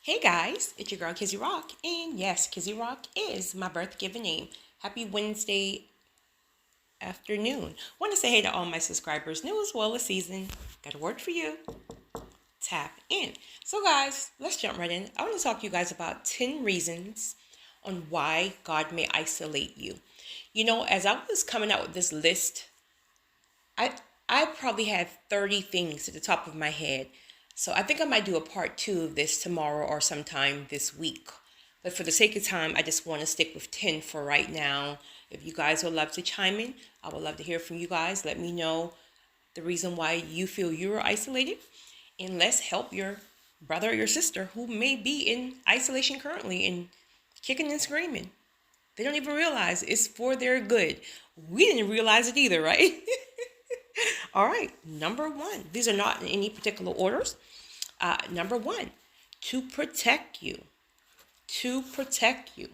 Hey guys, it's your girl Kizzy Rock, and yes, Kizzy Rock is my birth given name. Happy Wednesday afternoon. Want to say hey to all my subscribers, new as well as seasoned. Got a word for you. Tap in. So guys, let's jump right in. I want to talk to you guys about 10 reasons on why God may isolate you. As I was coming out with this list, I I probably had 30 things at the top of my head. So I think I might do a part two of this tomorrow or sometime this week. But for the sake of time, I just want to stick with 10 for right now. If you guys would love to chime in, I would love to hear from you guys. Let me know the reason why you feel you're isolated. And let's help your brother or your sister who may be in isolation currently and kicking and screaming. They don't even realize it's for their good. We didn't realize it either, right? All right, number one. These are not in any particular orders. Number one, to protect you. To protect you.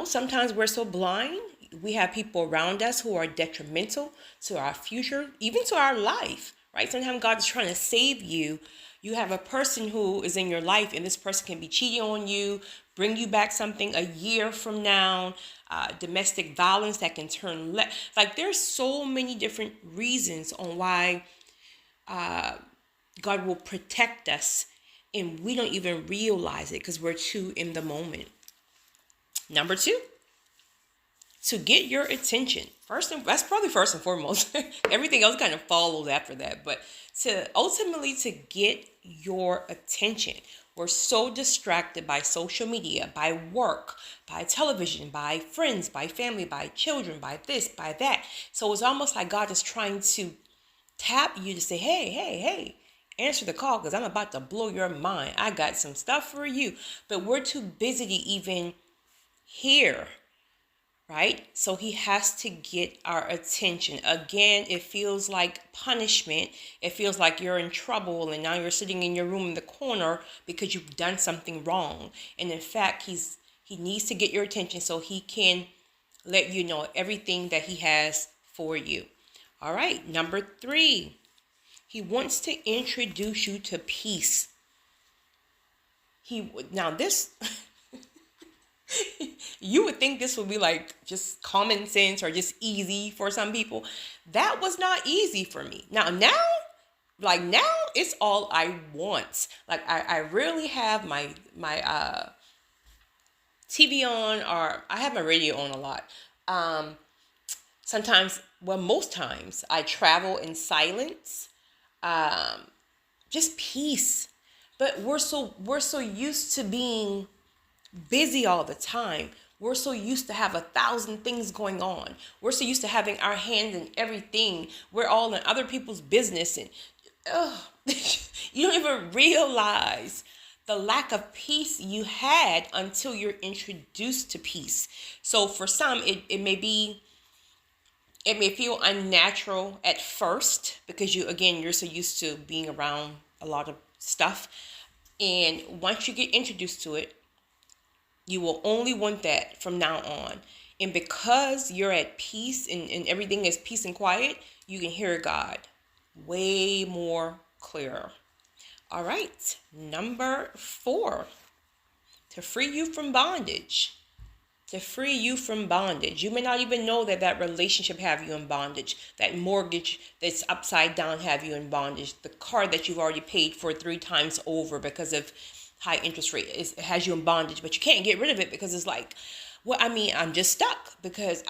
Sometimes we're so blind. We have people around us who are detrimental to our future, even to our life, right? Sometimes God is trying to save you. You have a person who is in your life, and this person can be cheating on you, bring you back something a year from now, domestic violence that can turn like there's so many different reasons on why God will protect us, and we don't even realize it because we're too in the moment. Number two, to get your attention. That's probably first and foremost. Everything else kind of follows after that. But to get your attention. We're so distracted by social media, by work, by television, by friends, by family, by children, by this, by that. So it's almost like God is trying to tap you to say, hey, hey, hey, answer the call because I'm about to blow your mind. I got some stuff for you. But we're too busy to even hear, right? So he has to get our attention. Again, it feels like punishment. It feels like you're in trouble and now you're sitting in your room in the corner because you've done something wrong. And in fact, he needs to get your attention so he can let you know everything that he has for you. All right, number three, he wants to introduce you to peace. Now this you would think this would be like just common sense or just easy for some people. That was not easy for me. Now it's all I want. Like I rarely have my TV on, or I have my radio on a lot. Sometimes, well, most times I travel in silence. Just peace. But we're so used to being busy all the time. We're so used to have 1,000 things going on. We're so used to having our hand in everything. We're all in other people's business, and you don't even realize the lack of peace you had until you're introduced to peace. So for some, it may feel unnatural at first because you're so used to being around a lot of stuff. And once you get introduced to it, you will only want that from now on. And because you're at peace and everything is peace and quiet, you can hear God way more clearer. All right, number four, to free you from bondage. To free you from bondage. You may not even know that relationship have you in bondage. That mortgage that's upside down have you in bondage. The car that you've already paid for 3 times over because of high interest rate has you in bondage, but you can't get rid of it because it's like, well, I mean, I'm just stuck because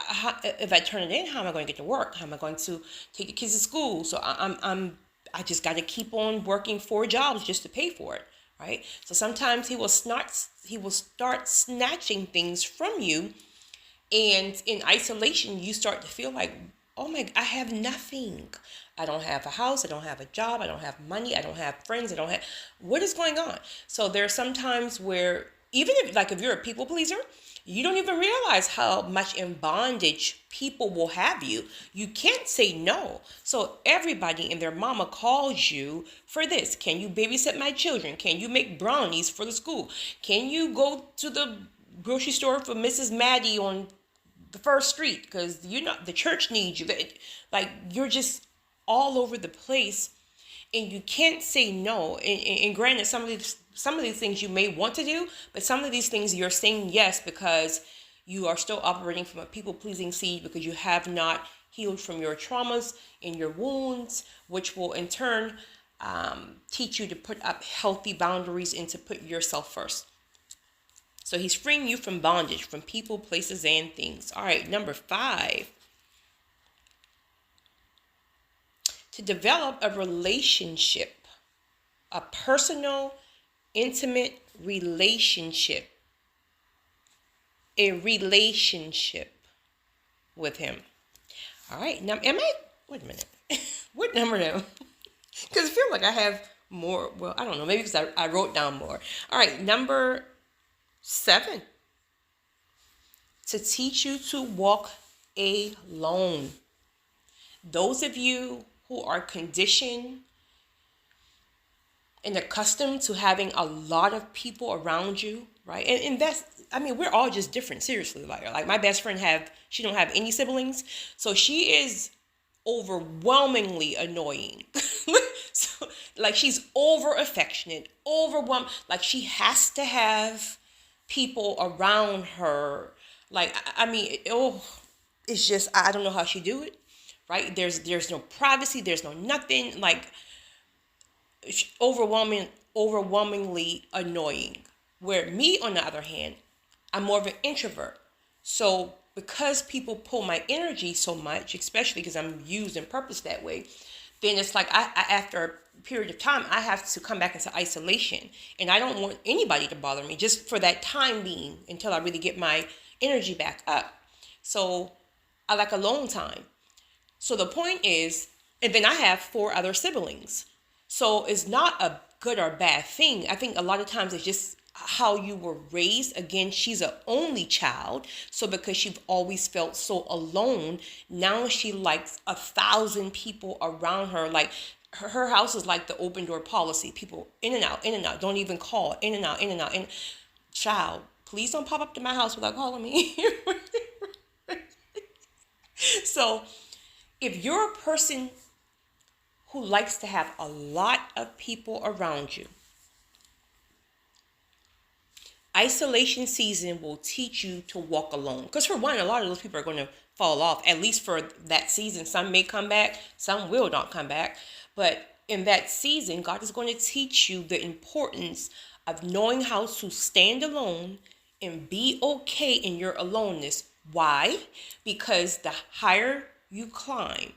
if I turn it in, how am I going to get to work? How am I going to take the kids to school? So I just got to keep on working 4 jobs just to pay for it, right? So sometimes he will start snatching things from you, and in isolation, you start to feel like, oh my, I have nothing. I don't have a house. I don't have a job. I don't have money. I don't have friends. What is going on? So there are some times where even if you're a people pleaser, you don't even realize how much in bondage people will have you. You can't say no. So everybody and their mama calls you for this. Can you babysit my children? Can you make brownies for the school? Can you go to the grocery store for Mrs. Maddie on the first street because the church needs you? Like you're just all over the place, And you can't say no. And granted, some of these things you may want to do, but some of these things you're saying yes because you are still operating from a people-pleasing seed, because you have not healed from your traumas and your wounds, which will in turn teach you to put up healthy boundaries and to put yourself first. So he's freeing you from bondage, from people, places, and things. All right, number 5. To develop a relationship, a personal, intimate relationship, a relationship with him. All right, now wait a minute. What number now? Because I feel like I have more. Well, I don't know. Maybe because I wrote down more. All right, number 7. To teach you to walk alone. Those of you who are conditioned and accustomed to having a lot of people around you, right? And that's, I mean, we're all just different, seriously. Like my best friend she don't have any siblings. So she is overwhelmingly annoying. So, like, she's over affectionate, overwhelmed. Like, she has to have people around her. Like, I mean, it's just, I don't know how she do it, right? There's no privacy. There's no nothing. Like, overwhelmingly annoying. Where me, on the other hand, I'm more of an introvert. So because people pull my energy so much, especially because I'm used and purposed that way, then it's like I after a period of time, I have to come back into isolation. And I don't want anybody to bother me just for that time being until I really get my energy back up. So I like alone time. So the point is, and then I have 4 other siblings. So it's not a good or bad thing. I think a lot of times it's just how you were raised. Again, she's an only child. So because she's always felt so alone, now she likes 1,000 people around her. Like her house is like the open door policy. People in and out, don't even call, in and out, in and out. And child, please don't pop up to my house without calling me. So if you're a person who likes to have a lot of people around you, isolation season will teach you to walk alone. Because for one, a lot of those people are going to fall off, at least for that season. Some may come back, some will not come back. But in that season, God is going to teach you the importance of knowing how to stand alone and be okay in your aloneness. Why? Because the higher you climb,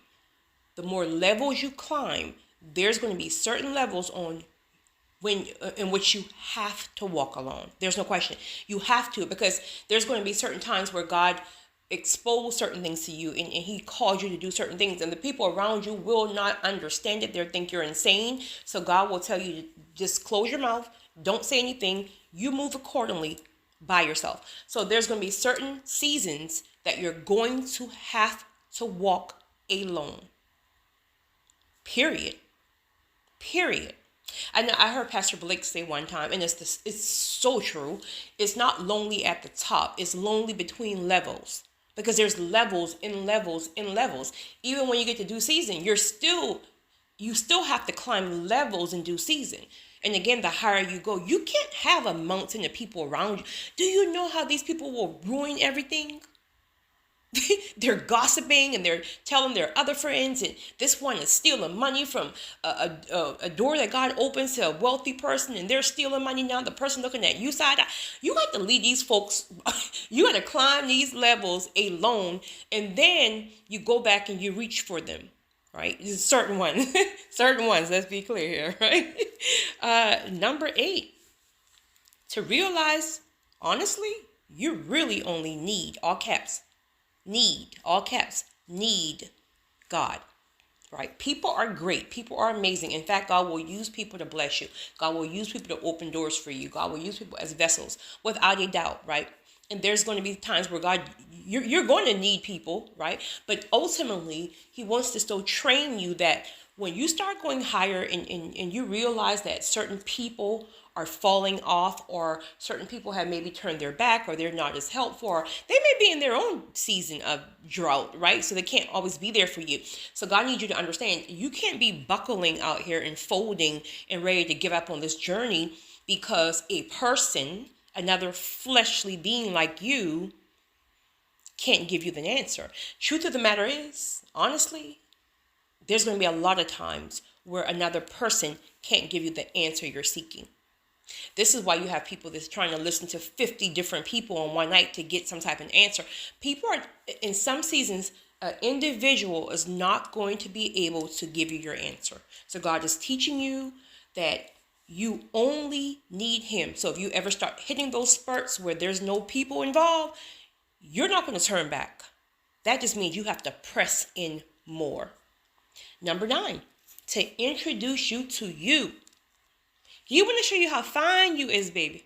the more levels you climb, there's going to be certain levels in which you have to walk alone. There's no question. You have to, because there's going to be certain times where God exposed certain things to you and he called you to do certain things, and the people around you will not understand it. They'll think you're insane. So God will tell you to just close your mouth. Don't say anything. You move accordingly by yourself. So there's going to be certain seasons that you're going to have to walk alone. Period. I heard Pastor Blake say one time, and it's so true. It's not lonely at the top. It's lonely between levels, because there's levels in levels in levels. Even when you get to due season, you still have to climb levels in due season. And again, the higher you go, you can't have a mountain of people around you. Do you know how these people will ruin everything? They're gossiping and they're telling their other friends, and this one is stealing money from a door that God opens to a wealthy person, and they're stealing money now. The person looking at you side eye. You got to lead these folks. You got to climb these levels alone, and then you go back and you reach for them, right? Certain ones, let's be clear here, right? Number 8, to realize, honestly, you really only need, all caps, need God, right? People are great. People are amazing. In fact, God will use people to bless you. God will use people to open doors for you. God will use people as vessels, without a doubt, right? And there's going to be times where God, you're going to need people, right? But ultimately, he wants to still train you that when you start going higher and you realize that certain people are falling off, or certain people have maybe turned their back, or they're not as helpful, or they may be in their own season of drought, right? So they can't always be there for you. So God needs you to understand, you can't be buckling out here and folding and ready to give up on this journey because a person, another fleshly being like you, can't give you the answer. Truth of the matter is, honestly, there's going to be a lot of times where another person can't give you the answer you're seeking. This is why you have people that's trying to listen to 50 different people on one night to get some type of answer. People are, in some seasons, an individual is not going to be able to give you your answer. So God is teaching you that you only need him. So if you ever start hitting those spurts where there's no people involved, you're not going to turn back. That just means you have to press in more. Number 9, to introduce you to you. He want to show you how fine you is, baby.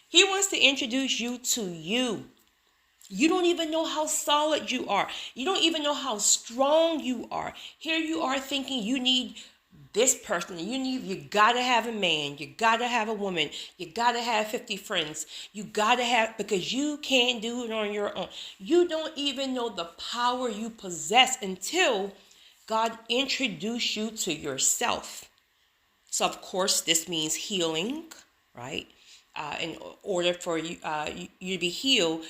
He wants to introduce you to you. You don't even know how solid you are. You don't even know how strong you are. Here you are thinking you need this person. You gotta have a man. You gotta have a woman. You gotta have 50 friends. You gotta have, because you can't do it on your own. You don't even know the power you possess until God introduced you to yourself. So of course, this means healing, right? In order for you to be healed,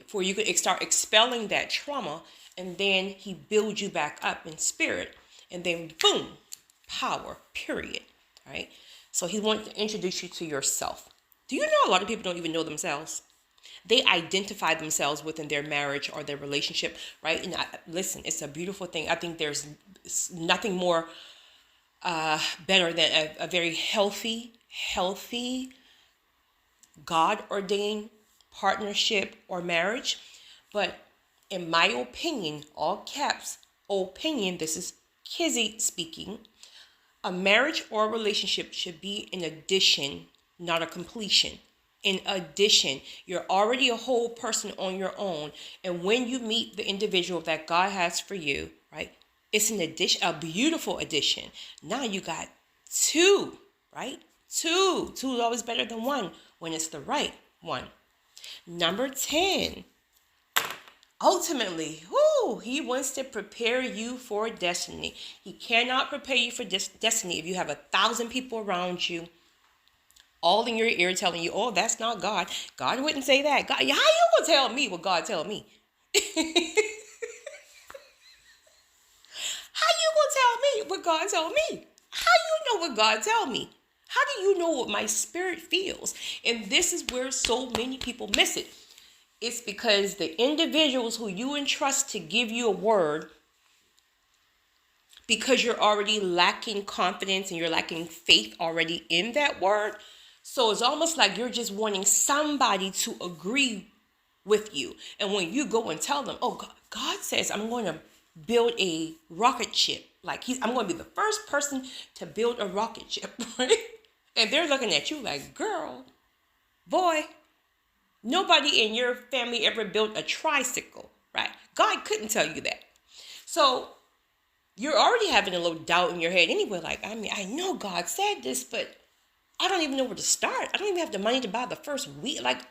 for you could start expelling that trauma, and then he builds you back up in spirit, and then boom, power, period, right? So he wants to introduce you to yourself. Do you know a lot of people don't even know themselves? They identify themselves within their marriage or their relationship, right? And listen, it's a beautiful thing. I think there's nothing more better than a very healthy, God-ordained partnership or marriage. But in my opinion, all caps, opinion, this is Kizzy speaking, a marriage or a relationship should be an addition, not a completion. In addition, you're already a whole person on your own. And when you meet the individual that God has for you, right, it's an addition, a beautiful addition. Now you got two, right? Two is always better than one when it's the right one. Number 10, ultimately, he wants to prepare you for destiny. He cannot prepare you for destiny if you have 1,000 people around you, all in your ear telling you, oh, that's not God. God wouldn't say that. God, how you gonna tell me what God tell me? How you gonna tell me what God tell me? How you know what God tell me? How do you know what my spirit feels? And this is where so many people miss it. It's because the individuals who you entrust to give you a word, because you're already lacking confidence and you're lacking faith already in that word. So it's almost like you're just wanting somebody to agree with you. And when you go and tell them, oh, God says, I'm going to build a rocket ship. Like I'm going to be the first person to build a rocket ship, right? And they're looking at you like, girl, boy, nobody in your family ever built a tricycle, right? God couldn't tell you that. So you're already having a little doubt in your head anyway. Like, I mean, I know God said this, but I don't even know where to start. I don't even have the money to buy the first wheel. Like,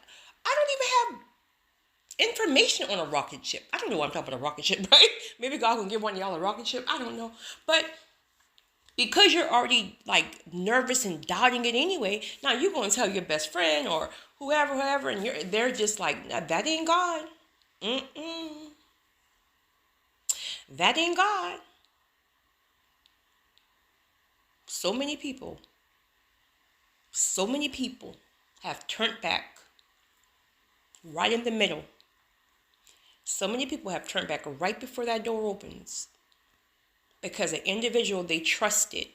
I don't even have information on a rocket ship. I don't know why I'm talking about a rocket ship, right? Maybe God can give one of y'all a rocket ship. I don't know. But because you're already like nervous and doubting it anyway, now you're going to tell your best friend or whoever, and they're just like, that ain't God. That ain't God. So many people have turned back right in the middle. So many people have turned back right before that door opens because an individual they trusted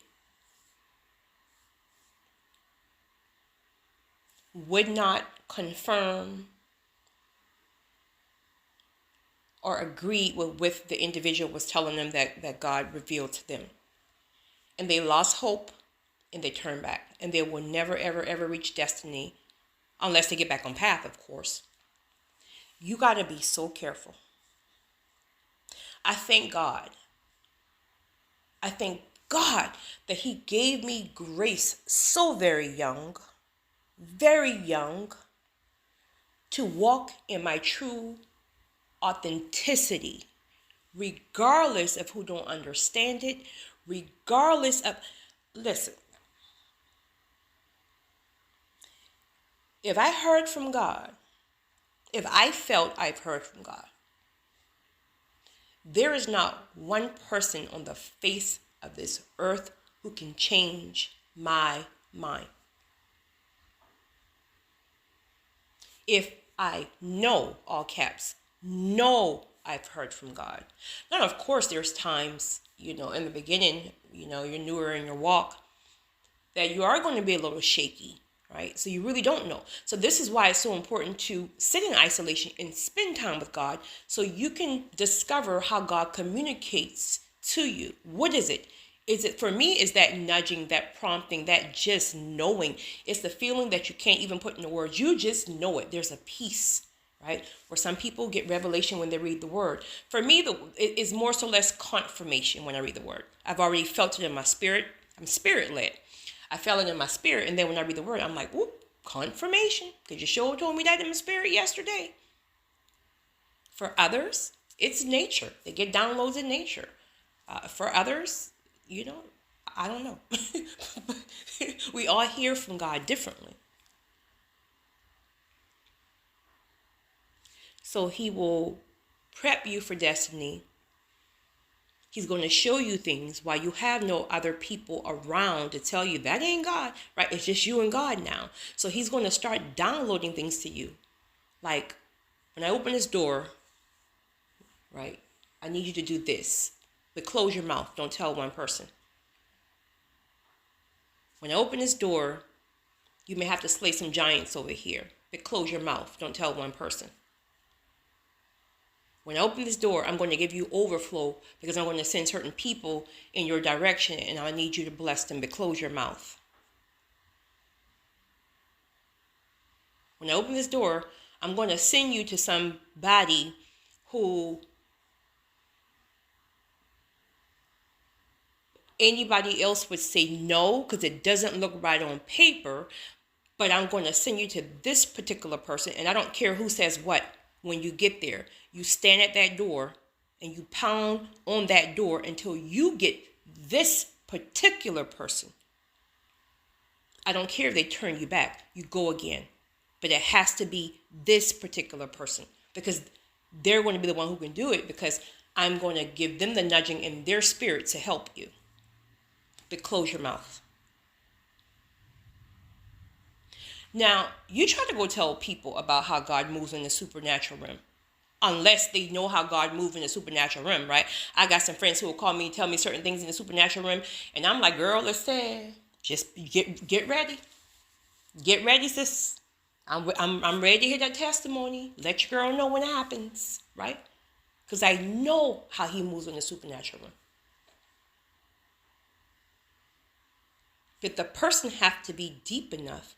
would not confirm or agree with the individual was telling them that God revealed to them. And they lost hope and they turned back. And they will never, ever, ever reach destiny unless they get back on path, of course. You got to be so careful. I thank God I thank God that he gave me grace so very young, to walk in my true authenticity, regardless of who don't understand it, regardless of, listen, if I heard from God, if I felt I've heard from God, there is not one person on the face of this earth who can change my mind. If I know, all caps, know I've heard from God. Now, of course, there's times, in the beginning, you're newer in your walk, that you are going to be a little shaky, right? So you really don't know. So this is why it's so important to sit in isolation and spend time with God so you can discover how God communicates to you. What is it? For me, is that nudging, that prompting, that just knowing. It's the feeling that you can't even put into words. You just know it. There's a peace, right? Where some people get revelation when they read the word. For me, it is more so less confirmation when I read the word. I've already felt it in my spirit. I'm spirit-led. I felt it in my spirit, and then when I read the word, I'm like, whoop, confirmation. Because you sure told me that in my spirit yesterday. For others, it's nature. They get downloads in nature. For others, I don't know. We all hear from God differently. So he will prep you for destiny. He's going to show you things while you have no other people around to tell you that ain't God, right? It's just you and God now. So he's going to start downloading things to you. Like, when I open this door, right, I need you to do this. But close your mouth. Don't tell one person. When I open this door, you may have to slay some giants over here. But close your mouth. Don't tell one person. When I open this door, I'm going to give you overflow because I'm going to send certain people in your direction and I need you to bless them, but close your mouth. When I open this door, I'm going to send you to somebody who anybody else would say no because it doesn't look right on paper, but I'm going to send you to this particular person, and I don't care who says what. When you get there, you stand at that door and you pound on that door until you get this particular person. I don't care if they turn you back. You go again. But it has to be this particular person because they're going to be the one who can do it because I'm going to give them the nudging in their spirit to help you. But close your mouth. Now, you try to go tell people about how God moves in the supernatural realm. Unless they know how God moves in the supernatural realm, right? I got some friends who will call me and tell me certain things in the supernatural realm. And I'm like, girl, listen, just get ready. Get ready, sis. I'm ready to hear that testimony. Let your girl know when it happens, right? Because I know how he moves in the supernatural realm. But the person have to be deep enough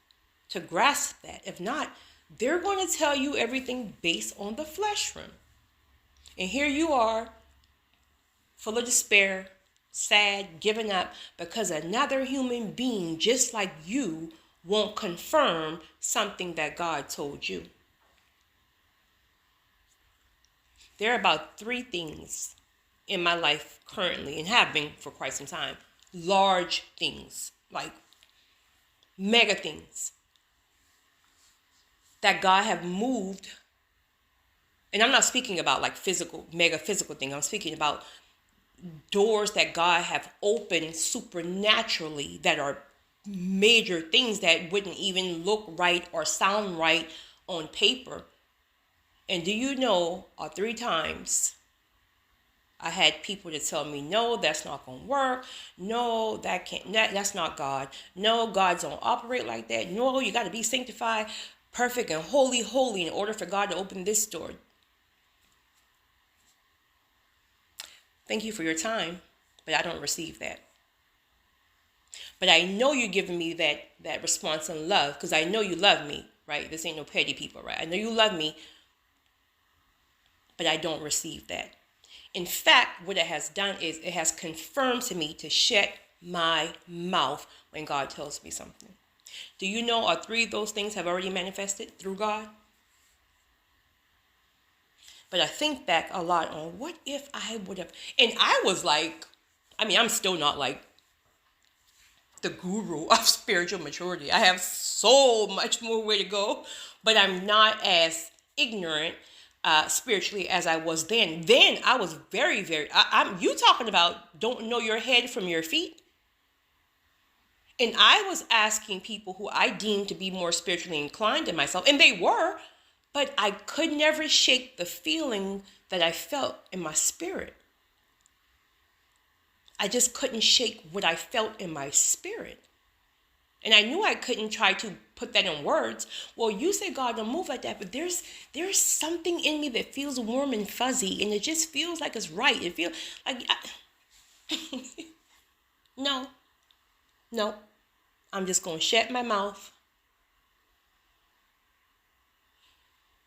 to grasp that. If not, they're going to tell you everything based on the flesh realm. And here you are, full of despair, sad, giving up, because another human being just like you won't confirm something that God told you. There are about 3 things in my life currently, and have been for quite some time. Large things, like mega things, that God have moved. And I'm not speaking about like mega physical things. I'm speaking about doors that God have opened supernaturally that are major things that wouldn't even look right or sound right on paper. And do you know, 3 times I had people to tell me, no, that's not going to work. No, that's not God. No, God don't operate like that. No, you got to be sanctified, perfect and holy in order for God to open this door. Thank you for your time, but I don't receive that. But I know you're giving me that response and love because I know you love me, right? This ain't no petty people, right? I know you love me, but I don't receive that. In fact, what it has done is it has confirmed to me to shut my mouth when God tells me something. Do you know all three of those things have already manifested through God? But I think back a lot on what if I would have, and I was like, I'm still not like the guru of spiritual maturity. I have so much more way to go, but I'm not as ignorant spiritually as I was then. Then I was very, very, you talking about don't know your head from your feet. And I was asking people who I deemed to be more spiritually inclined than myself, and they were, but I could never shake the feeling that I felt in my spirit. I just couldn't shake what I felt in my spirit. And I knew I couldn't try to put that in words. Well, you say God don't move like that, but there's something in me that feels warm and fuzzy, and it just feels like it's right. It feels like no. I'm just going to shut my mouth,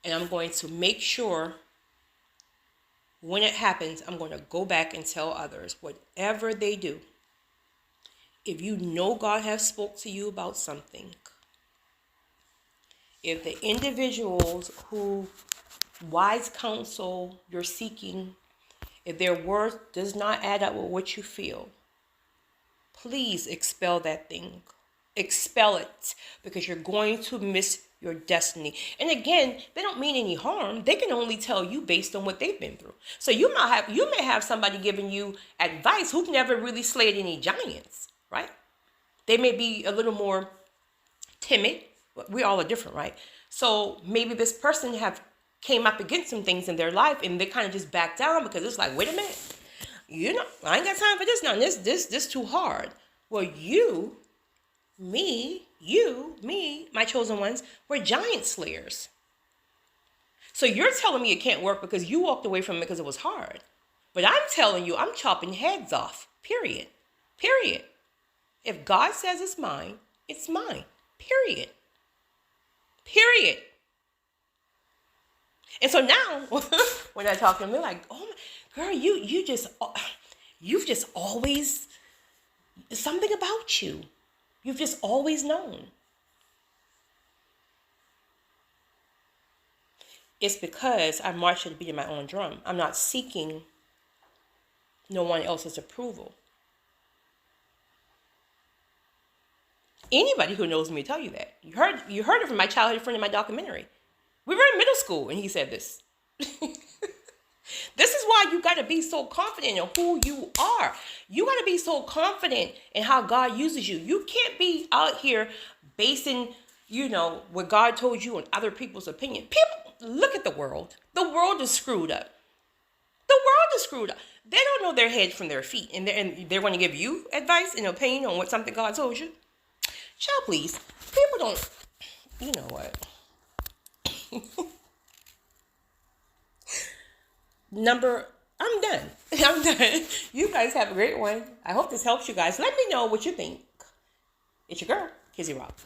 and I'm going to make sure when it happens, I'm going to go back and tell others, whatever they do. If you know God has spoke to you about something, if the individuals who wise counsel you're seeking, if their word does not add up with what you feel, please expel that thing. Expel it, because you're going to miss your destiny. And again, they don't mean any harm. They can only tell you based on what they've been through. So you may have somebody giving you advice who've never really slayed any giants, right? They may be a little more timid. We all are different, right? So maybe this person have came up against some things in their life, and they kind of just back down because it's like, wait a minute, I ain't got time for this now. This too hard. Well, you, me, my chosen ones, we're giant slayers. So you're telling me it can't work because you walked away from it because it was hard. But I'm telling you, I'm chopping heads off. Period. If God says it's mine, it's mine. Period. And so now, when I talk to them, they're like, "Oh my girl, you've just always something about you. You've just always known." It's because I march to the beat of my own drum. I'm not seeking no one else's approval. Anybody who knows me tell you that. You heard it from my childhood friend in my documentary. We were in middle school and he said this. This is why you got to be so confident in who you are. You got to be so confident in how God uses you. You can't be out here basing, what God told you on other people's opinion. People, look at the world. The world is screwed up. They don't know their head from their feet. And they're going to give you advice and opinion on something God told you. Child, please. People don't, you know what? I'm done. You guys have a great one. I hope this helps you guys. Let me know what you think. It's your girl, Kizzy Rock.